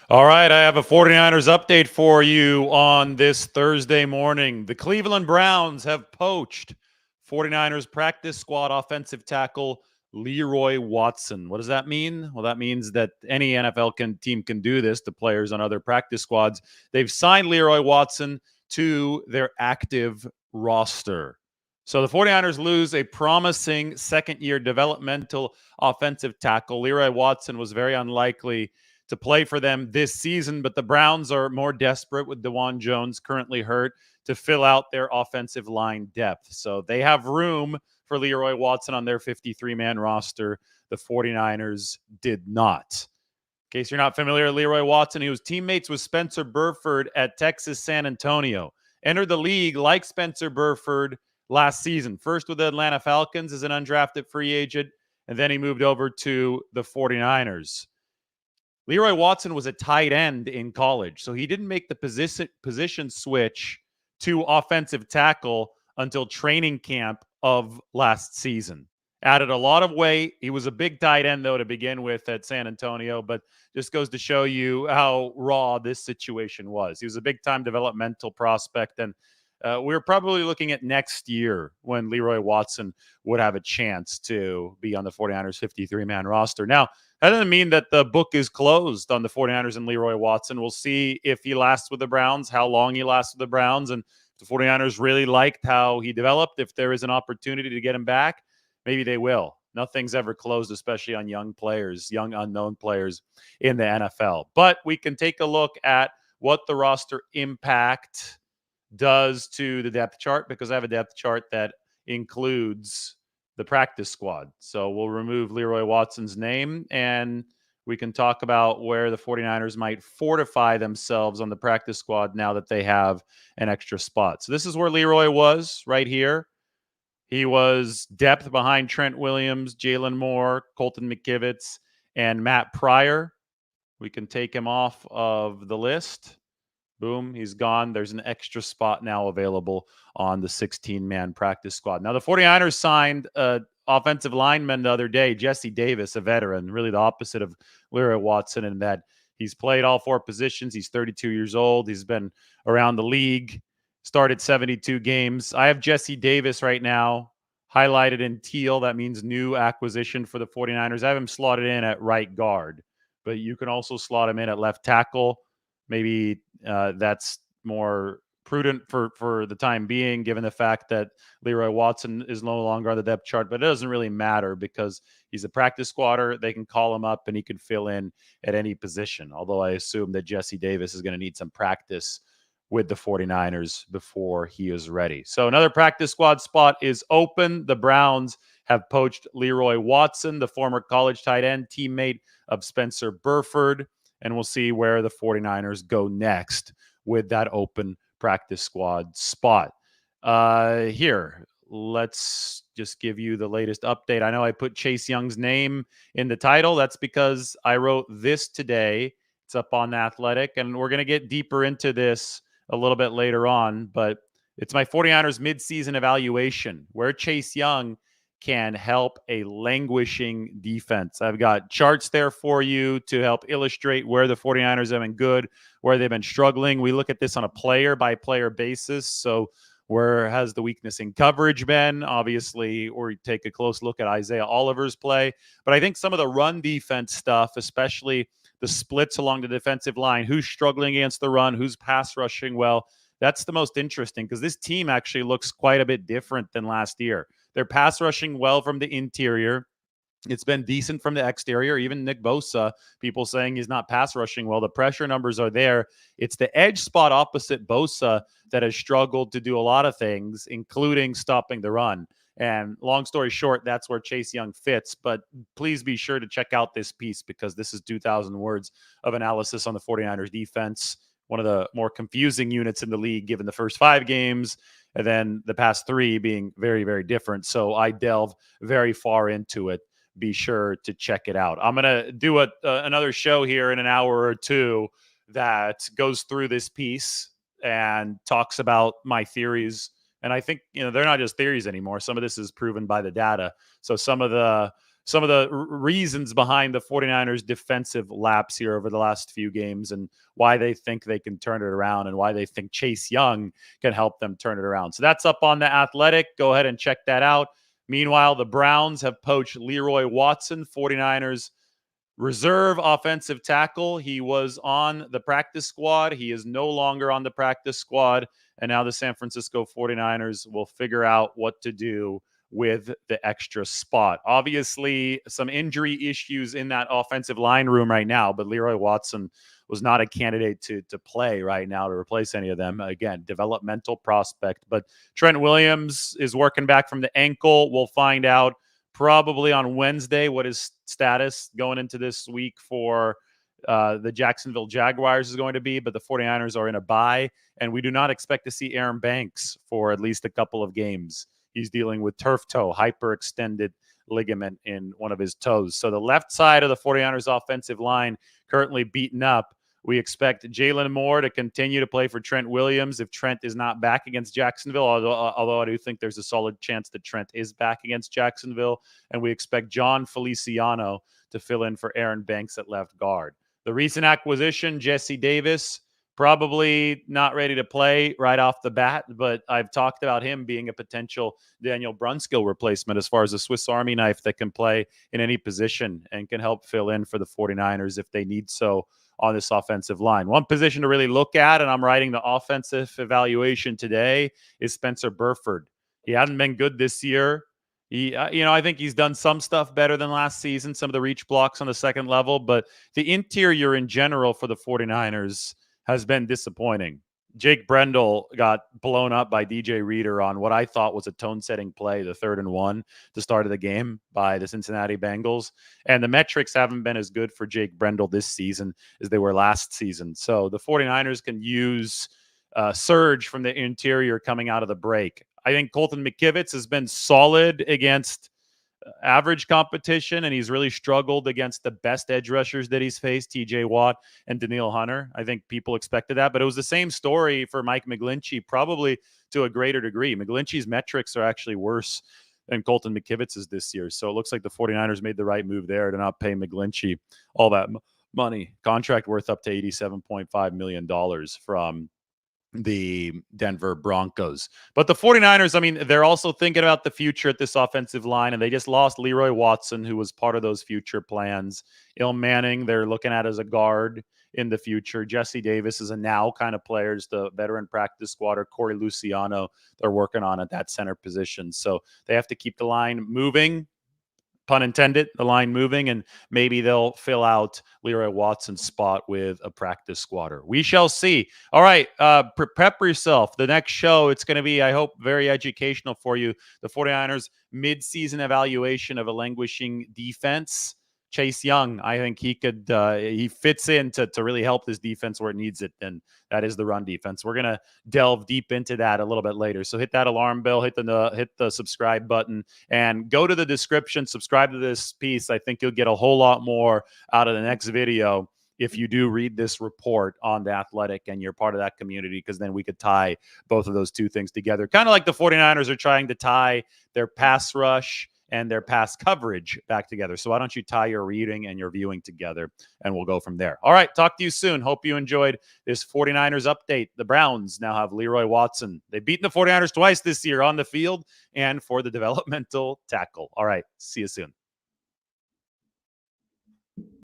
All right, I have a 49ers update for you on this Thursday morning. The Cleveland Browns have poached 49ers practice squad offensive tackle Leroy Watson. What does that mean? Well, that means that any team can do this to players on other practice squads. They've signed Leroy Watson to their active roster. So the 49ers lose a promising second-year developmental offensive tackle. Leroy Watson was very unlikely to play for them this season, but the Browns are more desperate with DeJuan Jones currently hurt to fill out their offensive line depth. So they have room for Leroy Watson on their 53-man roster. The 49ers did not. In case you're not familiar, Leroy Watson, he was teammates with Spencer Burford at Texas San Antonio. Entered the league like Spencer Burford last season. First with the Atlanta Falcons as an undrafted free agent, and then he moved over to the 49ers. Leroy Watson was a tight end in college, so he didn't make the position switch to offensive tackle until training camp of last season. Added a lot of weight. He was a big tight end, though, to begin with at San Antonio, but just goes to show you how raw this situation was. He was a big-time developmental prospect, and we're probably looking at next year when Leroy Watson would have a chance to be on the 49ers 53-man roster. Now, that doesn't mean that the book is closed on the 49ers and Leroy Watson. We'll see if he lasts with the Browns, how long he lasts with the Browns, and if the 49ers really liked how he developed. If there is an opportunity to get him back, maybe they will. Nothing's ever closed, especially on young players, young unknown players in the NFL. But we can take a look at what the roster impact does to the depth chart, because I have a depth chart that includes the practice squad. So we'll remove Leroy Watson's name and we can talk about where the 49ers might fortify themselves on the practice squad now that they have an extra spot. So this is where Leroy was right here. He was depth behind Trent Williams, Jalen Moore, Colton McKivitz, and Matt Pryor. We can take him off of the list. Boom, he's gone. There's an extra spot now available on the 16-man practice squad. Now, the 49ers signed an offensive lineman the other day, Jesse Davis, a veteran, really the opposite of Leroy Watson in that he's played all four positions. He's 32 years old. He's been around the league, started 72 games. I have Jesse Davis right now highlighted in teal. That means new acquisition for the 49ers. I have him slotted in at right guard, but you can also slot him in at left tackle. Maybe that's more prudent for the time being, given the fact that Leroy Watson is no longer on the depth chart. But it doesn't really matter because he's a practice squatter. They can call him up and he can fill in at any position. Although I assume that Jesse Davis is going to need some practice with the 49ers before he is ready. So another practice squad spot is open. The Browns have poached Leroy Watson, the former college tight end, teammate of Spencer Burford. And we'll see where the 49ers go next with that open practice squad spot. Here, let's just give you the latest update. I know I put Chase Young's name in the title. That's because I wrote this today. It's up on Athletic, and we're going to get deeper into this a little bit later on. But it's my 49ers midseason evaluation where Chase Young can help a languishing defense. I've got charts there for you to help illustrate where the 49ers have been good, where they've been struggling. We look at this on a player-by-player basis. So where has the weakness in coverage been? Obviously, or you take a close look at Isaiah Oliver's play. But I think some of the run defense stuff, especially the splits along the defensive line, who's struggling against the run, who's pass rushing well, that's the most interesting because this team actually looks quite a bit different than last year. They're pass rushing well from the interior. It's been decent from the exterior. Even Nick Bosa, people saying he's not pass rushing well. The pressure numbers are there. It's the edge spot opposite Bosa that has struggled to do a lot of things, including stopping the run. And long story short, that's where Chase Young fits. But please be sure to check out this piece because this is 2,000 words of analysis on the 49ers defense, one of the more confusing units in the league given the first 5 games and then the past 3 being very, very different. So I delve very far into it. Be sure to check it out. I'm going to do another show here in an hour or two that goes through this piece and talks about my theories. And I think, they're not just theories anymore. Some of this is proven by the data. So some of the some of the reasons behind the 49ers defensive lapse here over the last few games and why they think they can turn it around and why they think Chase Young can help them turn it around. So that's up on The Athletic. Go ahead and check that out. Meanwhile, the Browns have poached Leroy Watson, 49ers reserve offensive tackle. He was on the practice squad. He is no longer on the practice squad. And now the San Francisco 49ers will figure out what to do with the extra spot. Obviously, some injury issues in that offensive line room right now, but Leroy Watson was not a candidate to play right now to replace any of them. Again, developmental prospect. But Trent Williams is working back from the ankle. We'll find out probably on Wednesday what his status going into this week for the Jacksonville Jaguars is going to be, but the 49ers are in a bye, and we do not expect to see Aaron Banks for at least a couple of games. He's dealing with turf toe, hyperextended ligament in one of his toes. So the left side of the 49ers offensive line currently beaten up. We expect Jalen Moore to continue to play for Trent Williams if Trent is not back against Jacksonville, although I do think there's a solid chance that Trent is back against Jacksonville. And we expect John Feliciano to fill in for Aaron Banks at left guard. The recent acquisition, Jesse Davis, probably not ready to play right off the bat, but I've talked about him being a potential Daniel Brunskill replacement as far as a Swiss Army knife that can play in any position and can help fill in for the 49ers if they need so on this offensive line. One position to really look at, and I'm writing the offensive evaluation today, is Spencer Burford. He hasn't been good this year. I think he's done some stuff better than last season, some of the reach blocks on the second level, but the interior in general for the 49ers has been disappointing. Jake Brendel got blown up by DJ Reader on what I thought was a tone-setting play, the 3rd and 1 to start of the game by the Cincinnati Bengals. And the metrics haven't been as good for Jake Brendel this season as they were last season. So the 49ers can use surge from the interior coming out of the break. I think Colton McKivitz has been solid against average competition, and he's really struggled against the best edge rushers that he's faced, TJ Watt and Daniil Hunter. I think people expected that, but it was the same story for Mike McGlinchey, probably to a greater degree. McGlinchey's metrics are actually worse than Colton McKivitz's this year. So it looks like the 49ers made the right move there to not pay McGlinchey all that money. Contract worth up to $87.5 million from the Denver Broncos. But the 49ers, I mean, they're also thinking about the future at this offensive line, and they just lost Leroy Watson, who was part of those future plans. Il Manning, they're looking at as a guard in the future. Jesse Davis is a now kind of player, just the veteran practice squad, or Corey Luciano they're working on at that center position. So they have to keep the line moving, pun intended, the line moving, and maybe they'll fill out Leroy Watson's spot with a practice squatter. We shall see. All right, prep yourself. The next show, it's going to be, I hope, very educational for you. The 49ers mid-season evaluation of a languishing defense. Chase Young, I think he fits in to really help this defense where it needs it, and that is the run defense. We're going to delve deep into that a little bit later. So hit that alarm bell, hit the subscribe button, and go to the description, subscribe to this piece. I think you'll get a whole lot more out of the next video if you do read this report on The Athletic and you're part of that community, because then we could tie both of those two things together. Kind of like the 49ers are trying to tie their pass rush and their pass coverage back together. So why don't you tie your reading and your viewing together, and we'll go from there. All right, talk to you soon. Hope you enjoyed this 49ers update. The Browns now have Leroy Watson. They've beaten the 49ers twice this year on the field and for the developmental tackle. All right, see you soon.